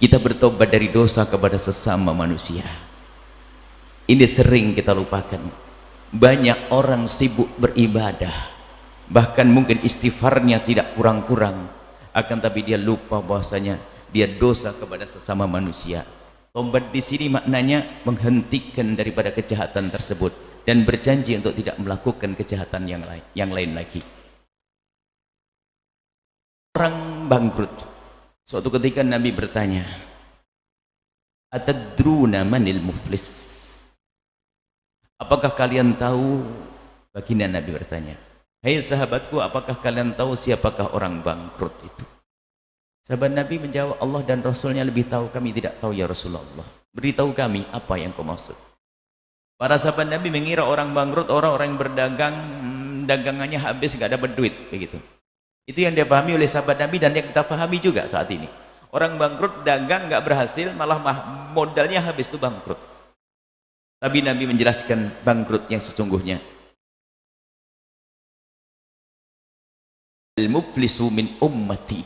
Kita bertobat dari dosa kepada sesama manusia. Ini sering kita lupakan. Banyak orang sibuk beribadah, bahkan mungkin istighfarnya tidak kurang-kurang, akan tapi dia lupa bahwasanya dia dosa kepada sesama manusia. Tobat di sini maknanya menghentikan daripada kejahatan tersebut dan berjanji untuk tidak melakukan kejahatan yang lain lagi. Orang bangkrut. Suatu ketika Nabi bertanya, "Atadruna manil muflis?" Apakah kalian tahu? Baginda Nabi bertanya, "Hai sahabatku, apakah kalian tahu siapakah orang bangkrut itu?" Sahabat Nabi menjawab, "Allah dan Rasulnya lebih tahu, kami tidak tahu ya Rasulullah. Beritahu kami apa yang kau maksud." Para sahabat Nabi mengira orang bangkrut orang-orang yang berdagang, dagangannya habis, gak dapat duit, begitu. Itu yang dipahami oleh sahabat Nabi dan yang kita pahami juga saat ini. Orang bangkrut dagang gak berhasil, malah modalnya habis, itu bangkrut. Tapi Nabi menjelaskan bangkrut yang sesungguhnya. Al-muflisu min ummati.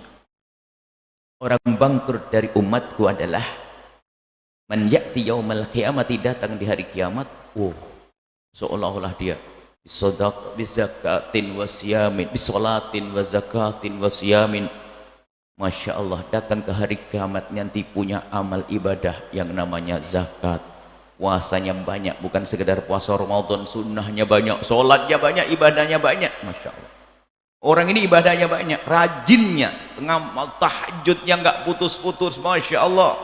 Orang bangkrut dari umatku adalah man ya'ti yaumal qiyamati, datang di hari kiamat, seolah-olah dia bisadaq bizakatin wasyamin, bisolatin wa zakatin wasyamin. Masya Allah, datang ke hari kiamat nanti punya amal ibadah yang namanya zakat. Puasanya banyak, bukan sekedar puasa Ramadan, sunnahnya banyak, sholatnya banyak, ibadahnya banyak. Masya Allah, orang ini ibadahnya banyak, rajinnya, setengah tahajudnya nggak putus-putus. Masya Allah,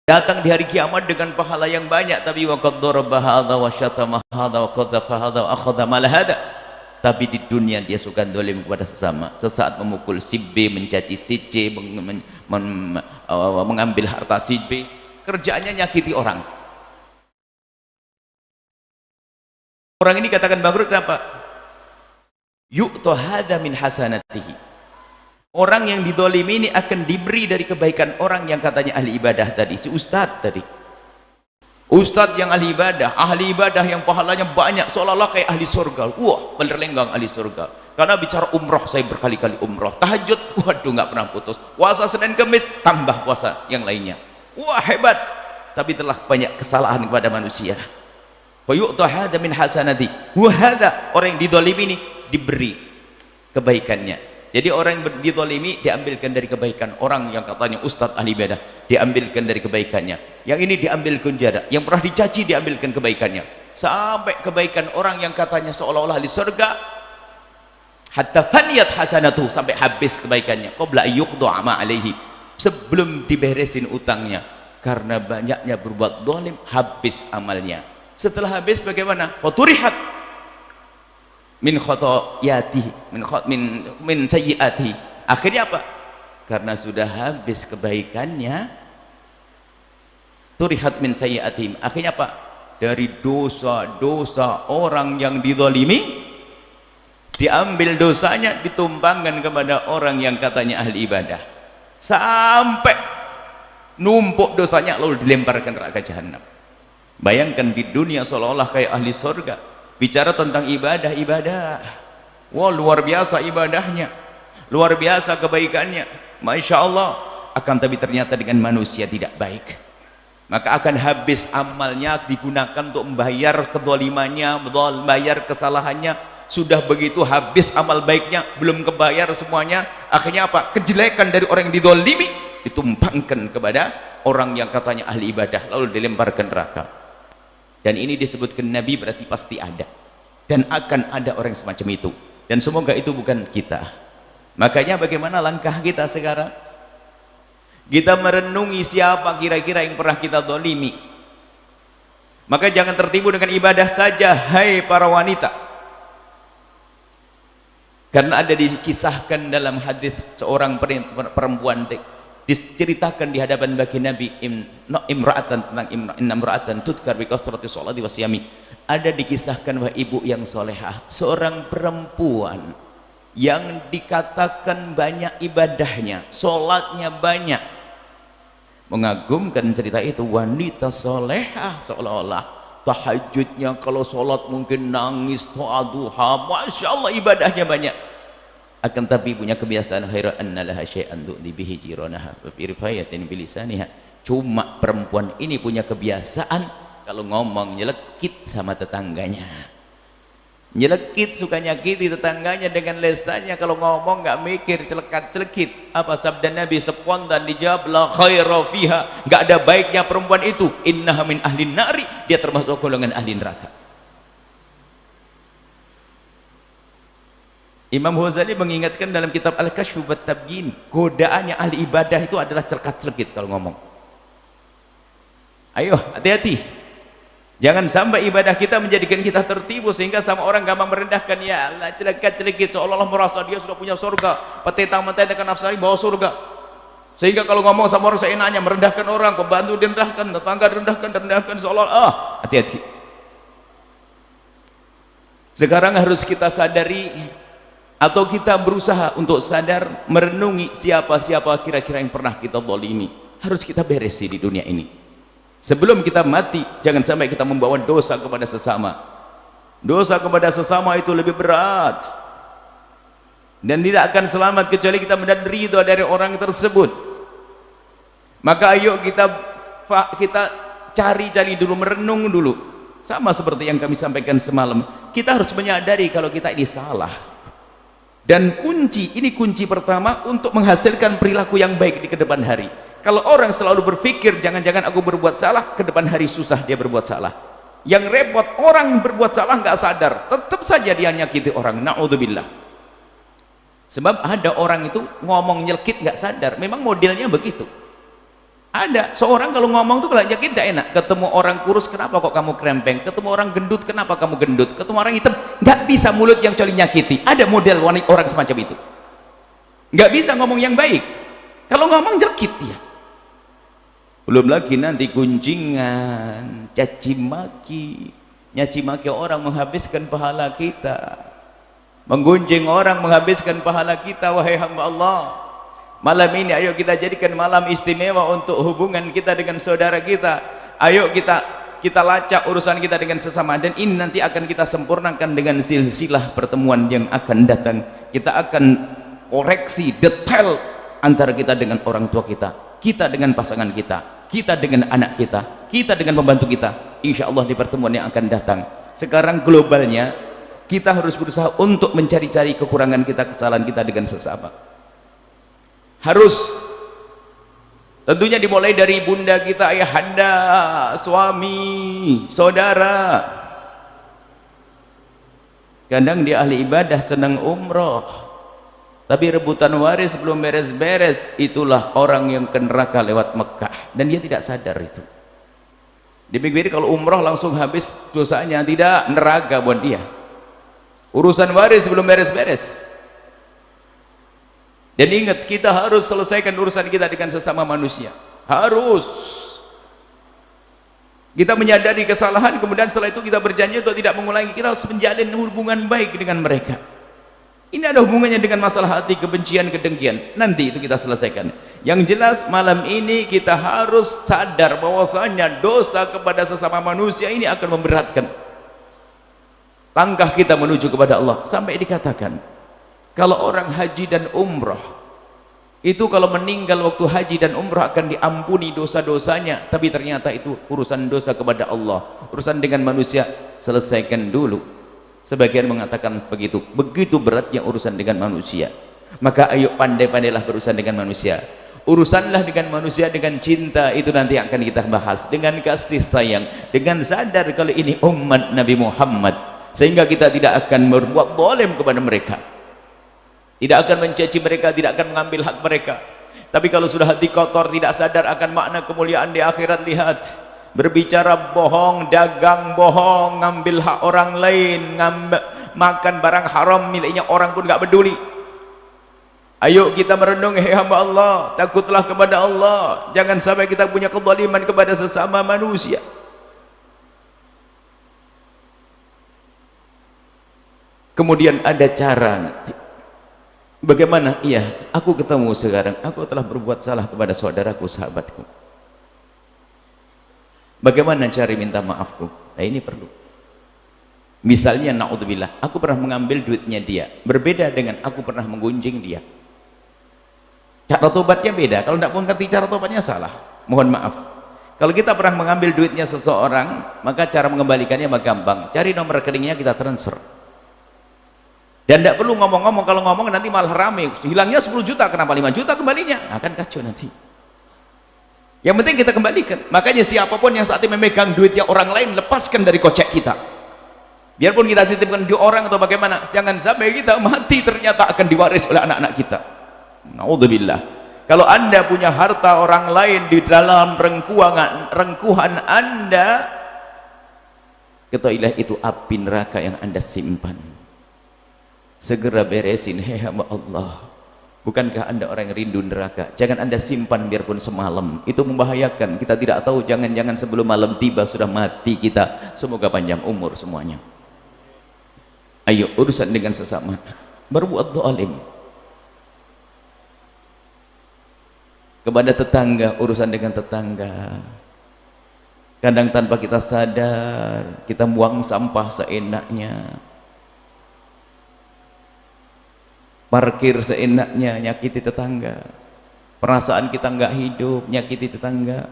datang di hari kiamat dengan pahala yang banyak, tapi waqad daraba hadza wa syatama hadza wa qadhafa hadza wa akhadha mal hadza. Tapi di dunia dia suka dolim kepada sesama, sesaat memukul si B, mencaci si C, mengambil harta si B, kerjaannya nyakiti orang. Orang ini katakan bangkrut kenapa? Yu'ta hadza min hasanatihi. Orang yang didolimi ini akan diberi dari kebaikan orang yang katanya ahli ibadah tadi, si ustadz tadi. Ustadz yang ahli ibadah yang pahalanya banyak, seolah-olah kayak ahli surga. Wah, berlenggang ahli surga. Karena bicara umroh, saya berkali-kali umroh. Tahajud, waduh, nggak pernah putus. Puasa Senin Kemis, tambah puasa yang lainnya. Wah, hebat. Tapi telah banyak kesalahan kepada manusia. Wa yu'ta hadza min hasanati. Wa hadza, orang yang didolimi ini diberi kebaikannya. Jadi orang yang didolimi diambilkan dari kebaikan. Orang yang katanya ustadz ahli ibadah diambilkan dari kebaikannya. Yang ini diambilkan jarak. Yang pernah dicaci diambilkan kebaikannya. Sampai kebaikan orang yang katanya seolah-olah di surga, hatta faniyat hasanatu, sampai habis kebaikannya. Qabla yuqda ma alaihi, sebelum diberesin utangnya. Karena banyaknya berbuat zalim, habis amalnya. Setelah habis bagaimana? Faturihat min khotoyatihi, min sayyiatihi. Akhirnya apa? Karena sudah habis kebaikannya, turihat min sayyiatihi. Akhirnya apa? Dari dosa-dosa orang yang dizalimi, diambil dosanya, ditumpangkan kepada orang yang katanya ahli ibadah, sampai numpuk dosanya lalu dilemparkan neraka jahanam. Bayangkan di dunia seolah-olah kayak ahli surga, bicara tentang ibadah, wah luar biasa ibadahnya, luar biasa kebaikannya, Masya Allah. Akan tapi ternyata dengan manusia tidak baik, maka akan habis amalnya, digunakan untuk membayar kezalimannya, membayar kesalahannya. Sudah begitu habis amal baiknya, belum kebayar semuanya. Akhirnya apa? Kejelekan dari orang yang dizalimi ditumpangkan kepada orang yang katanya ahli ibadah, lalu dilemparkan neraka. Dan ini disebutkan Nabi, berarti pasti ada dan akan ada orang semacam itu, dan semoga itu bukan kita. Makanya bagaimana langkah kita sekarang? Kita merenungi siapa kira-kira yang pernah kita dolimi. Maka jangan tertipu dengan ibadah saja, hai para wanita. Karena ada dikisahkan dalam hadis seorang perempuan diceritakan di hadapan bagi Nabi, imra'atan tudkar bi kasrati sholati wasyami. Ada dikisahkan bahwa ibu yang solehah, seorang perempuan yang dikatakan banyak ibadahnya, sholatnya banyak. Mengagumkan cerita itu, wanita solehah, seolah-olah tahajudnya kalau sholat mungkin nangis, doa duha, Masya Allah ibadahnya banyak. akan tapi punya kebiasaan khairan annalaha syai'an tu'di bihi jiranaha wa fi riwayatin bilisaniha. Cuma perempuan ini punya kebiasaan kalau ngomong nyelekit sama tetangganya, nyelekit, suka nyakiti tetangganya dengan lesannya. Kalau ngomong nggak mikir, celekat-celekit. Apa sabda Nabi? Spontan dijawab, la khaira fiha, nggak ada baiknya perempuan itu, innaha min ahlin nari, dia termasuk golongan ahli neraka. Imam Ghazali mengingatkan dalam kitab Al-Kashfu wat Tabyin, godaannya ahli ibadah itu adalah celekat-celekit kalau ngomong. Ayo hati-hati, jangan sampai ibadah kita menjadikan kita tertipu sehingga sama orang gampang merendahkan. Ya Allah, celekat-celekit, seolah-olah merasa dia sudah punya surga, petentang-petentang nafsani bawa surga, sehingga kalau ngomong sama orang seenaknya, merendahkan orang, pembantu direndahkan, tetangga direndahkan, seolah hati-hati. Sekarang harus kita sadari, atau kita berusaha untuk sadar, merenungi siapa-siapa kira-kira yang pernah kita zalimi. Harus kita beresi di dunia ini sebelum kita mati. Jangan sampai kita membawa dosa kepada sesama. Dosa kepada sesama itu lebih berat dan tidak akan selamat kecuali kita mendapat ridha dari orang tersebut. Maka ayo kita cari dulu, merenung dulu. Sama seperti yang kami sampaikan semalam, kita harus menyadari kalau kita ini salah. Dan kunci pertama untuk menghasilkan perilaku yang baik di kedepan hari. Kalau orang selalu berpikir jangan-jangan aku berbuat salah, ke depan hari susah dia berbuat salah. Yang repot orang berbuat salah nggak sadar, tetap saja dia nyakiti orang. Naudzubillah. Sebab ada orang itu ngomong nyelkit nggak sadar, memang modelnya begitu. Ada seorang kalau ngomong tuh kalau nyelkit nggak enak. Ketemu orang kurus, kenapa kok kamu krempeng? Ketemu orang gendut, kenapa kamu gendut? Ketemu orang hitam, nggak bisa mulut yang coli nyakiti. Ada model wanita orang semacam itu. Nggak bisa ngomong yang baik. Kalau ngomong nyelkit dia. Belum lagi nanti gunjingan, caci maki orang menghabiskan pahala kita, menggunjing orang menghabiskan pahala kita. Wahai hamba Allah, malam ini ayo kita jadikan malam istimewa untuk hubungan kita dengan saudara kita. Ayo kita lacak urusan kita dengan sesama, dan ini nanti akan kita sempurnakan dengan silsilah pertemuan yang akan datang. Kita akan koreksi detail antara kita dengan orang tua kita dengan pasangan kita dengan anak kita dengan pembantu kita, insya Allah di pertemuan yang akan datang. Sekarang globalnya kita harus berusaha untuk mencari-cari kekurangan kita, kesalahan kita dengan sesama. Harus tentunya dimulai dari bunda kita, ayahanda, suami, saudara. Kadang dia ahli ibadah, senang umroh, tapi rebutan waris belum beres-beres. Itulah orang yang ke neraka lewat Mekah, dan dia tidak sadar itu. Dipikir kalau umroh langsung habis dosanya, tidak, neraka buat dia. Urusan waris belum beres-beres. Dan ingat, kita harus selesaikan urusan kita dengan sesama manusia. Harus kita menyadari kesalahan, kemudian setelah itu kita berjanji untuk tidak mengulangi. Kita harus menjalin hubungan baik dengan mereka. Ini ada hubungannya dengan masalah hati, kebencian, kedengkian. Nanti itu kita selesaikan. Yang jelas malam ini kita harus sadar bahwasanya dosa kepada sesama manusia ini akan memberatkan langkah kita menuju kepada Allah. Sampai dikatakan kalau orang haji dan umrah itu kalau meninggal waktu haji dan umrah akan diampuni dosa-dosanya, tapi ternyata itu urusan dosa kepada Allah. Urusan dengan manusia selesaikan dulu. Sebagian mengatakan begitu beratnya urusan dengan manusia. Maka ayo pandai-pandailah berurusan dengan manusia. Urusanlah dengan manusia dengan cinta. Itu nanti akan kita bahas dengan kasih sayang, dengan sadar kalau ini umat Nabi Muhammad, sehingga kita tidak akan berbuat zalim kepada mereka, tidak akan mencaci mereka, tidak akan mengambil hak mereka. Tapi kalau sudah hati kotor, tidak sadar akan makna kemuliaan di akhirat, lihat, berbicara bohong, dagang bohong, ngambil hak orang lain, makan barang haram miliknya orang pun gak peduli. Ayo kita merenung, hei hamba Allah, takutlah kepada Allah, jangan sampai kita punya kezaliman kepada sesama manusia. Kemudian ada cara nanti bagaimana? Iya, aku ketemu sekarang, aku telah berbuat salah kepada saudaraku, sahabatku. Bagaimana cari minta maafku? Nah ini perlu. Misalnya naudzubillah, aku pernah mengambil duitnya dia, berbeda dengan aku pernah menggunjing dia. Cara tobatnya beda. Kalau tidak mengerti cara tobatnya salah, mohon maaf. Kalau kita pernah mengambil duitnya seseorang, maka cara mengembalikannya mah gampang, cari nomor rekeningnya, kita transfer. Dan tidak perlu ngomong-ngomong, kalau ngomong nanti malah rame, hilangnya 10 juta, kenapa 5 juta kembalinya? Akan kacau nanti. Yang penting kita kembalikan. Makanya siapapun yang saat ini memegang duitnya orang lain, lepaskan dari kocek kita. Biarpun kita titipkan di orang atau bagaimana, jangan sampai kita mati ternyata akan diwaris oleh anak-anak kita. Naudzubillah. Kalau anda punya harta orang lain di dalam rengkuhan anda, ketahuilah itu api neraka yang anda simpan. Segera beresin, hei hamba Allah. Bukankah anda orang yang rindu neraka? Jangan anda simpan biarpun semalam, itu membahayakan. Kita tidak tahu, jangan-jangan sebelum malam tiba sudah mati kita. Semoga panjang umur semuanya. Ayo urusan dengan sesama, berbuat zalim kepada tetangga, urusan dengan tetangga. Kadang tanpa kita sadar kita buang sampah seenaknya, parkir seenaknya, nyakiti tetangga. Perasaan kita nggak hidup, nyakiti tetangga.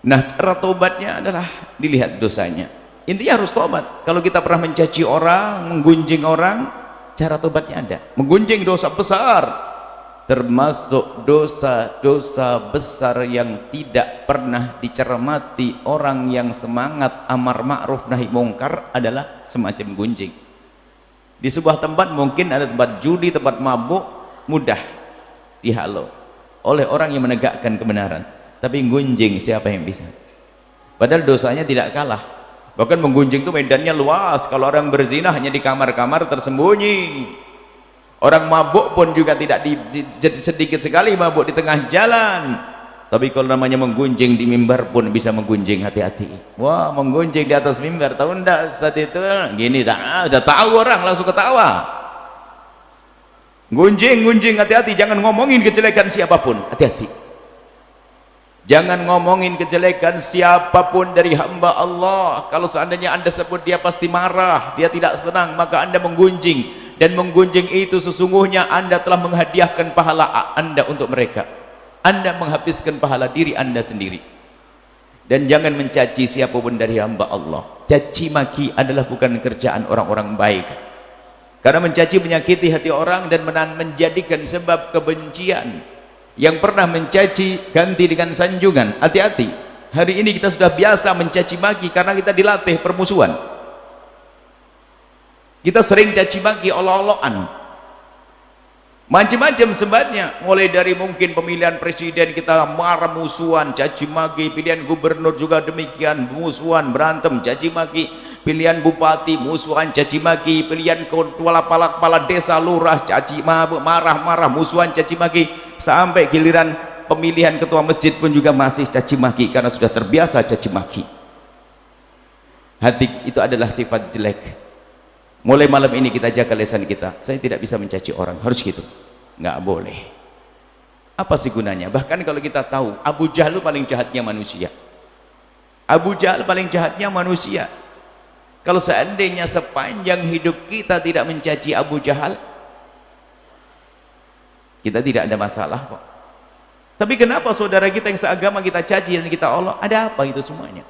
Nah, cara tobatnya adalah dilihat dosanya. Intinya harus tobat. Kalau kita pernah mencaci orang, menggunjing orang, cara tobatnya ada. Menggunjing dosa besar, termasuk dosa-dosa besar yang tidak pernah dicermati orang yang semangat amar ma'ruf nahi mungkar adalah semacam gunjing. Di sebuah tempat mungkin ada tempat judi, tempat mabuk, mudah dihalau oleh orang yang menegakkan kebenaran. Tapi gunjing siapa yang bisa? Padahal dosanya tidak kalah. Bahkan menggunjing itu medannya luas. Kalau orang berzina hanya di kamar-kamar tersembunyi. Orang mabuk pun juga tidak sedikit sekali mabuk di tengah jalan. Tapi kalau namanya menggunjing di mimbar pun bisa menggunjing, hati-hati. Wah, menggunjing di atas mimbar, tahu enggak Ustaz itu? Gini, udah tahu orang langsung ketawa. Gunjing, hati-hati, jangan ngomongin kejelekan siapapun, hati-hati. Jangan ngomongin kejelekan siapapun dari hamba Allah. Kalau seandainya anda sebut, dia pasti marah, dia tidak senang, maka anda menggunjing. Dan menggunjing itu sesungguhnya anda telah menghadiahkan pahala anda untuk mereka. Anda menghabiskan pahala diri anda sendiri. Dan jangan mencaci siapapun dari hamba Allah. Caci maki adalah bukan kerjaan orang-orang baik. Karena mencaci menyakiti hati orang dan menjadikan sebab kebencian. Yang pernah mencaci ganti dengan sanjungan, hati-hati. Hari ini kita sudah biasa mencaci maki karena kita dilatih permusuhan. Kita sering caci maki, olok-olokan, macam-macam sebabnya. Mulai dari mungkin pemilihan presiden kita marah, musuhan, caci maki. Pilihan gubernur juga demikian, musuhan, berantem, caci maki. Pilihan bupati, musuhan, caci maki. Pilihan kepala desa, lurah, caci marah-marah, musuhan, caci maki. Sampai giliran pemilihan ketua masjid pun juga masih caci maki karena sudah terbiasa caci maki. Hati itu adalah sifat jelek. Mulai malam ini kita jaga lisan kita. Saya tidak bisa mencaci orang, harus gitu, nggak boleh. Apa sih gunanya? Bahkan kalau kita tahu Abu Jahal paling jahatnya manusia, Abu Jahal paling jahatnya manusia. Kalau seandainya sepanjang hidup kita tidak mencaci Abu Jahal, kita tidak ada masalah kok. Tapi kenapa saudara kita yang seagama kita caci dan kita olok? Ada apa itu semuanya?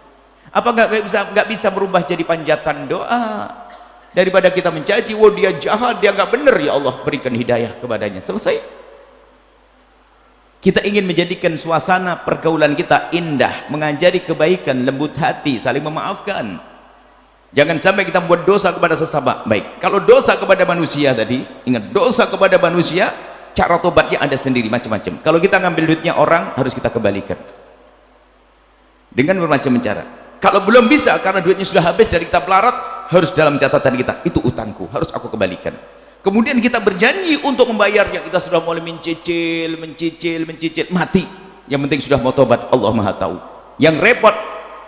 Apa nggak bisa berubah jadi panjatan doa? Daripada kita mencaci, wah dia jahat, dia nggak benar, ya Allah berikan hidayah kepadanya, selesai. Kita ingin menjadikan suasana pergaulan kita indah, mengajari kebaikan, lembut hati, saling memaafkan. Jangan sampai kita membuat dosa kepada sesama. Baik, kalau dosa kepada manusia tadi, ingat, dosa kepada manusia, cara tobatnya ada sendiri macam-macam. Kalau kita ngambil duitnya orang, harus kita kembalikan dengan bermacam cara. Kalau belum bisa karena duitnya sudah habis dari kita pelarat, harus dalam catatan kita, itu utangku, harus aku kembalikan. Kemudian kita berjanji untuk membayarnya. Kita sudah mulai mencicil, mati. Yang penting sudah mau tobat, Allah Maha tahu. Yang repot,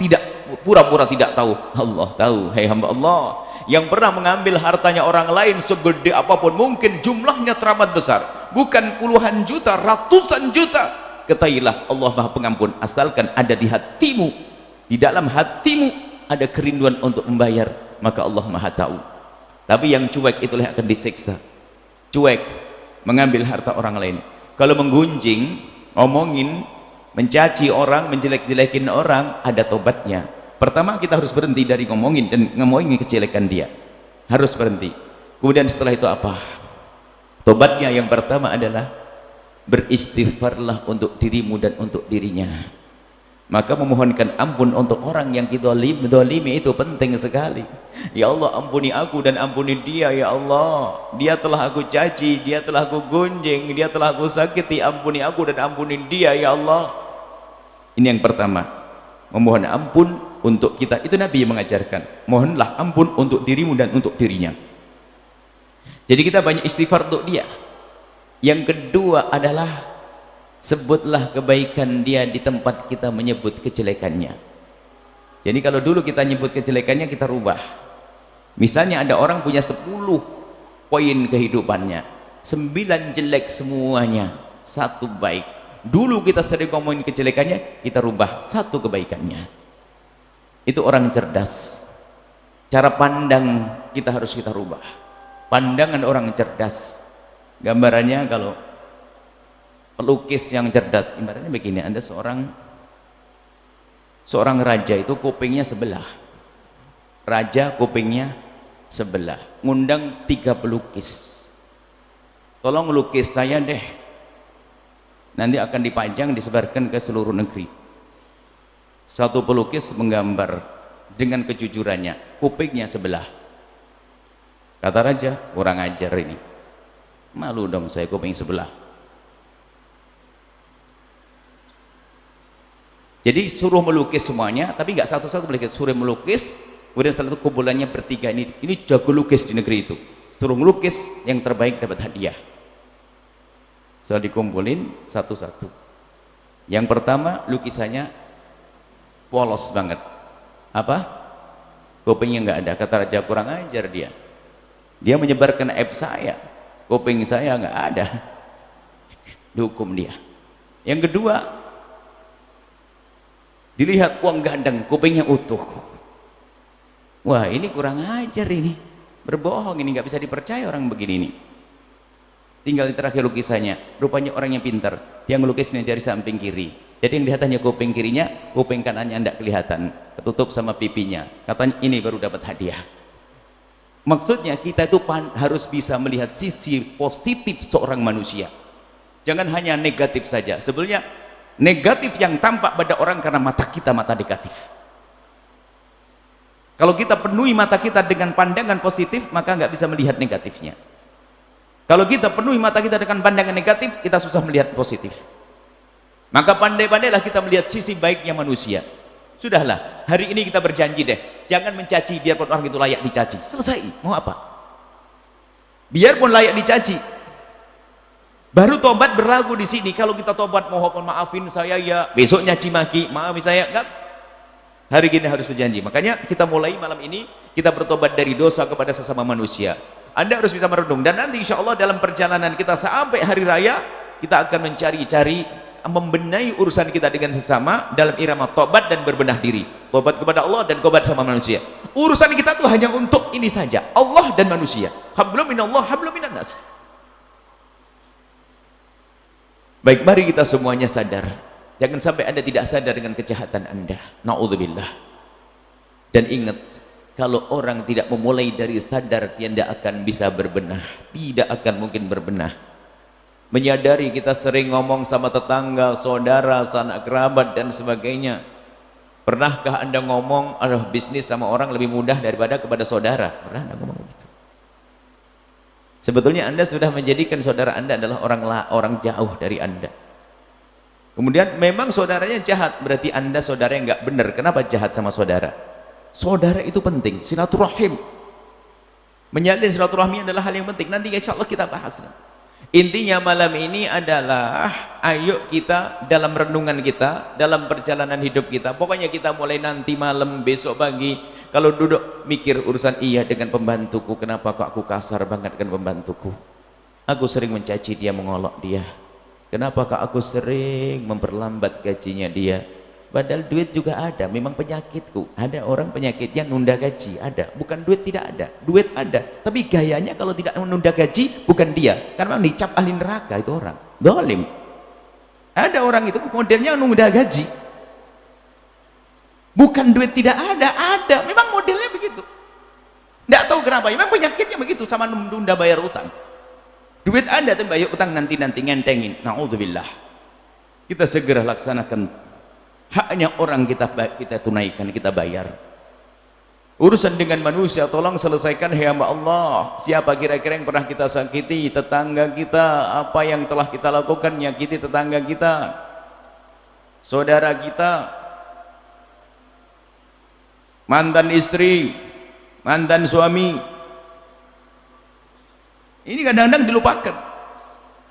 tidak pura-pura tidak tahu, Allah tahu. Hai hamba Allah yang pernah mengambil hartanya orang lain segede apapun, mungkin jumlahnya teramat besar, bukan puluhan juta, ratusan juta, ketahuilah Allah Maha Pengampun, asalkan ada di hatimu, di dalam hatimu ada kerinduan untuk membayar, maka Allah Maha tahu. Tapi yang cuek itulah yang akan disiksa. Cuek, mengambil harta orang lain. Kalau menggunjing, ngomongin, mencaci orang, menjelek-jelekin orang, ada tobatnya. Pertama kita harus berhenti dari ngomongin dan ngomongin kejelekan dia, harus berhenti. Kemudian setelah itu apa? Tobatnya yang pertama adalah beristighfarlah untuk dirimu dan untuk dirinya. Maka memohonkan ampun untuk orang yang kita dolimi itu penting sekali. Ya Allah, ampuni aku dan ampuni dia. Ya Allah, dia telah aku caci, dia telah aku gunjing, dia telah aku sakiti, ampuni aku dan ampuni dia. Ya Allah, ini yang pertama, memohon ampun untuk kita. Itu Nabi yang mengajarkan, mohonlah ampun untuk dirimu dan untuk dirinya. Jadi kita banyak istighfar untuk dia. Yang kedua adalah sebutlah kebaikan dia di tempat kita menyebut kejelekannya. Jadi kalau dulu kita nyebut kejelekannya, kita rubah. Misalnya ada orang punya 10 poin kehidupannya, 9 jelek semuanya, 1 baik. Dulu kita sering ngomongin kejelekannya, kita rubah 1 kebaikannya. Itu orang cerdas. Cara pandang kita harus kita rubah. Pandangan orang cerdas. Gambarannya kalau pelukis yang cerdas, ibaratnya begini, Anda seorang raja itu kupingnya sebelah. Raja kupingnya sebelah, ngundang 3 pelukis. Tolong lukis saya deh. Nanti akan dipajang, disebarkan ke seluruh negeri. Satu pelukis menggambar dengan kejujurannya, kupingnya sebelah. Kata raja, kurang ajar ini. Malu dong saya kuping sebelah. Jadi suruh melukis semuanya, tapi nggak satu-satu melukis, suruh melukis. Kemudian setelah itu kumpulannya bertiga, ini jago lukis di negeri itu, suruh melukis, yang terbaik dapat hadiah. Setelah dikumpulin satu-satu, yang pertama lukisannya polos banget, apa? Kupingnya nggak ada. Kata raja, kurang ajar dia menyebarkan aib saya, kuping saya nggak ada, dihukum dia. Yang kedua, dilihat uang gandeng, kupingnya utuh. Wah, ini kurang ajar, ini berbohong, ini nggak bisa dipercaya orang begini ini. Tinggal di terakhir lukisannya, rupanya orang yang pintar, dia ngelukisnya dari samping kiri. Jadi yang dilihat hanya kuping kirinya, kuping kanannya tidak kelihatan, ketutup sama pipinya. Katanya ini baru dapat hadiah. Maksudnya kita itu harus bisa melihat sisi positif seorang manusia, jangan hanya negatif saja. Sebenarnya negatif yang tampak pada orang karena mata kita mata negatif. Kalau kita penuhi mata kita dengan pandangan positif, maka nggak bisa melihat negatifnya. Kalau kita penuhi mata kita dengan pandangan negatif, kita susah melihat positif. Maka pandai-pandailah kita melihat sisi baiknya manusia. Sudahlah, hari ini kita berjanji deh, jangan mencaci biarpun orang itu layak dicaci. Selesai, mau apa? Biarpun layak dicaci. Baru tobat berlaku di sini. Kalau kita tobat, mohon maafin saya ya, besok nyaci maki, maafin saya, enggak. Hari ini harus berjanji. Makanya kita mulai malam ini, kita bertobat dari dosa kepada sesama manusia. Anda harus bisa merenung, dan nanti insya Allah dalam perjalanan kita sampai hari raya, kita akan mencari-cari, membenahi urusan kita dengan sesama dalam irama tobat dan berbenah diri. Tobat kepada Allah dan tobat sama manusia. Urusan kita tuh hanya untuk ini saja, Allah dan manusia. Hablum minallah, hablum minannas. Baik, mari kita semuanya sadar. Jangan sampai Anda tidak sadar dengan kejahatan Anda. Na'udzubillah. Dan ingat, kalau orang tidak memulai dari sadar, dia tidak akan bisa berbenah. Tidak akan mungkin berbenah. Menyadari kita sering ngomong sama tetangga, saudara, sanak kerabat dan sebagainya. Pernahkah Anda ngomong, bisnis sama orang lebih mudah daripada kepada saudara? Pernah Anda ngomong begitu? Sebetulnya Anda sudah menjadikan saudara Anda adalah orang jauh dari Anda. Kemudian memang saudaranya jahat, berarti Anda saudara yang nggak benar. Kenapa jahat sama saudara? Saudara itu penting, silaturahim. Menyalin silaturahmi adalah hal yang penting. Nanti insya Allah kita bahas. Intinya malam ini adalah ayo kita dalam renungan kita, dalam perjalanan hidup kita, pokoknya kita mulai nanti malam, besok pagi, kalau duduk mikir urusan iya dengan pembantuku, kenapa kok aku kasar banget dengan pembantuku, aku sering mencaci dia, mengolok dia, kenapa kok aku sering memperlambat gajinya dia, Padahal duit juga ada, memang penyakitku. Ada orang penyakitnya nunda gaji, ada. Bukan duit tidak ada, duit ada. Tapi gayanya kalau tidak menunda gaji, bukan dia. Karena dicap ahli neraka itu orang. Zalim. Ada orang itu modelnya nunda gaji. Bukan duit tidak ada, ada. Memang modelnya begitu. Tidak tahu kenapa, memang penyakitnya begitu sama menunda bayar utang. Duit ada, tapi bayar utang nanti-nanti ngentengin. Na'udzubillah. Kita segera laksanakan haknya orang, kita tunaikan, kita bayar. Urusan dengan manusia tolong selesaikan, ya hamba Allah. Siapa kira-kira yang pernah kita sakiti? Tetangga kita. Apa yang telah kita lakukan nyakiti tetangga kita, saudara kita, mantan istri, mantan suami. Ini kadang-kadang dilupakan,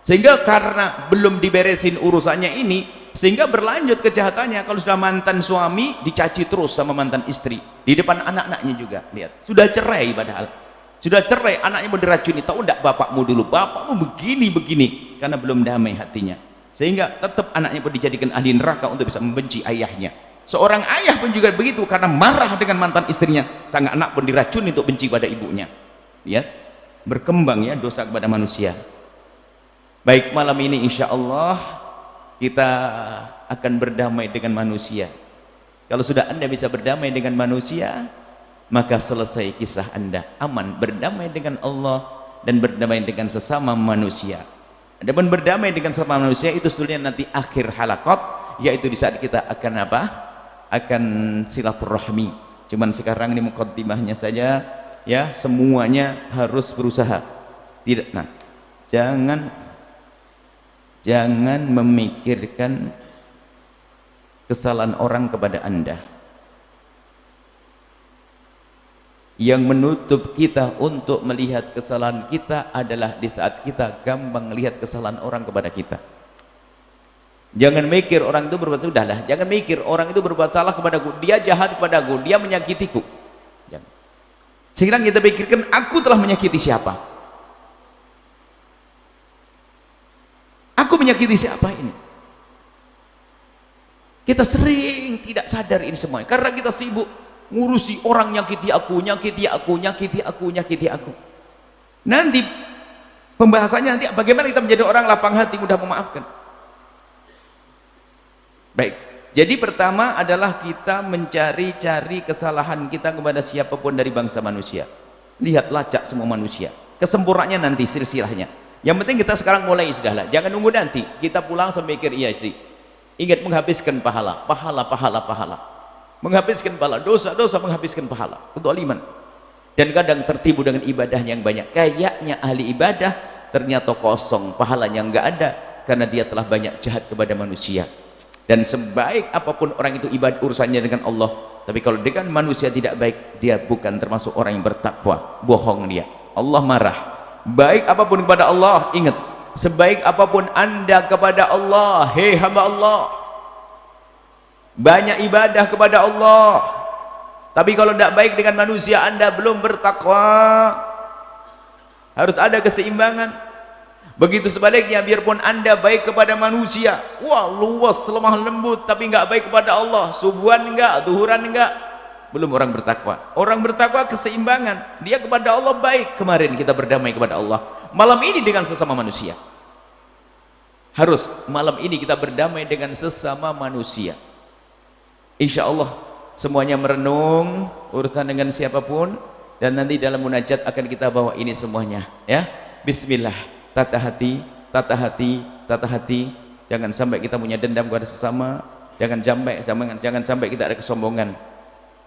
sehingga karena belum diberesin urusannya ini, sehingga berlanjut kejahatannya. Kalau sudah mantan suami, dicaci terus sama mantan istri di depan anak-anaknya juga. Lihat, sudah cerai, padahal sudah cerai, anaknya mau diracuni. Tahu enggak bapakmu dulu, bapakmu begini karena belum damai hatinya, sehingga tetap anaknya pun dijadikan ahli neraka untuk bisa membenci ayahnya. Seorang ayah pun juga begitu, karena marah dengan mantan istrinya, sang anak pun diracuni untuk benci pada ibunya. Lihat, berkembang ya dosa kepada manusia. Baik, malam ini insya Allah kita akan berdamai dengan manusia. Kalau sudah Anda bisa berdamai dengan manusia, maka selesai kisah Anda, aman, berdamai dengan Allah dan berdamai dengan sesama manusia. Adapun berdamai dengan sesama manusia itu sebetulnya nanti akhir halaqat, yaitu di saat kita akan apa? Akan silaturahmi. Cuman sekarang ini muqaddimahnya saja ya, semuanya harus berusaha. Tidak, nah, jangan memikirkan kesalahan orang kepada Anda. Yang menutup kita untuk melihat kesalahan kita adalah di saat kita gampang melihat kesalahan orang kepada kita. Jangan mikir orang itu berbuat, sudahlah, jangan mikir orang itu berbuat salah kepadaku, dia jahat kepadaku, dia menyakitiku. Jangan. Sekarang kita pikirkan, aku telah menyakiti siapa? Aku menyakiti siapa ini? Kita sering tidak sadar ini semuanya karena kita sibuk ngurusi orang nyakiti aku, nyakiti aku, nyakiti aku, nyakiti aku. Nanti pembahasannya nanti bagaimana kita menjadi orang lapang hati, mudah memaafkan. Baik, jadi pertama adalah kita mencari-cari kesalahan kita kepada siapapun dari bangsa manusia. Lihat, lacak semua manusia, kesempurnaannya nanti silsilahnya. Yang penting kita sekarang mulai, sudahlah, jangan nunggu nanti kita pulang sampai mikir. Iya sih, ingat menghabiskan pahala, menghabiskan pahala, dosa-dosa menghabiskan pahala, kezaliman. Dan kadang tertipu dengan ibadah yang banyak, kayaknya ahli ibadah, ternyata kosong, pahalanya enggak ada karena dia telah banyak jahat kepada manusia. Dan sebaik apapun orang itu ibadah urusannya dengan Allah, tapi kalau dengan manusia tidak baik, dia bukan termasuk orang yang bertakwa, bohong dia, Allah marah. Baik apapun kepada Allah, ingat, sebaik apapun Anda kepada Allah, hei hamba Allah, banyak ibadah kepada Allah, tapi kalau tidak baik dengan manusia, Anda belum bertakwa. Harus ada keseimbangan. Begitu sebaliknya, biarpun Anda baik kepada manusia, wah luas, lemah lembut, tapi nggak baik kepada Allah, subuhan enggak, duhuran enggak, belum orang bertakwa. Orang bertakwa keseimbangan, dia kepada Allah baik. Kemarin kita berdamai kepada Allah, malam ini dengan sesama manusia. Harus malam ini kita berdamai dengan sesama manusia. Insya Allah semuanya merenung urusan dengan siapapun, dan nanti dalam munajat akan kita bawa ini semuanya ya. Bismillah, tata hati, tata hati, tata hati. Jangan sampai kita punya dendam kepada sesama, jangan sampai kita ada kesombongan.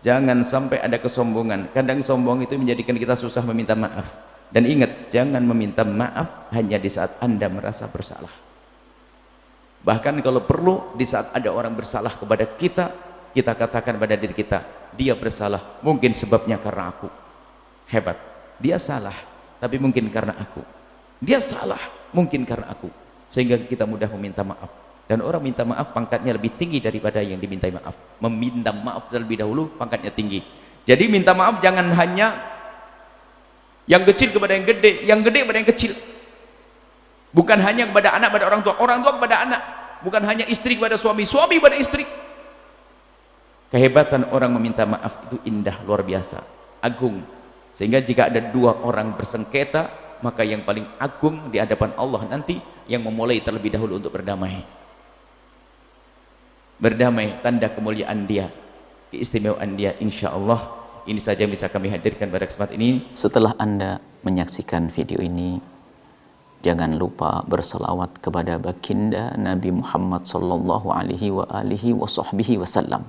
Jangan sampai ada kesombongan. Kadang sombong itu menjadikan kita susah meminta maaf. Dan ingat, jangan meminta maaf hanya di saat Anda merasa bersalah. Bahkan kalau perlu, di saat ada orang bersalah kepada kita, kita katakan pada diri kita, dia bersalah, mungkin sebabnya karena aku. Hebat, dia salah, tapi mungkin karena aku. Dia salah, mungkin karena aku. Sehingga kita mudah meminta maaf. Dan orang minta maaf pangkatnya lebih tinggi daripada yang dimintai maaf. Meminta maaf terlebih dahulu pangkatnya tinggi. Jadi minta maaf jangan hanya yang kecil kepada yang gede, yang gede kepada yang kecil. Bukan hanya kepada anak pada orang tua kepada anak. Bukan hanya istri kepada suami, suami kepada istri. Kehebatan orang meminta maaf itu indah, luar biasa, agung. Sehingga jika ada dua orang bersengketa, maka yang paling agung di hadapan Allah nanti yang memulai terlebih dahulu untuk berdamai. Berdamai, tanda kemuliaan dia, keistimewaan dia, insya Allah. Ini saja yang bisa kami hadirkan pada kesempatan ini. Setelah Anda menyaksikan video ini, jangan lupa berselawat kepada baginda Nabi Muhammad sallallahu alaihi wa alihi wa sahbihi wasallam.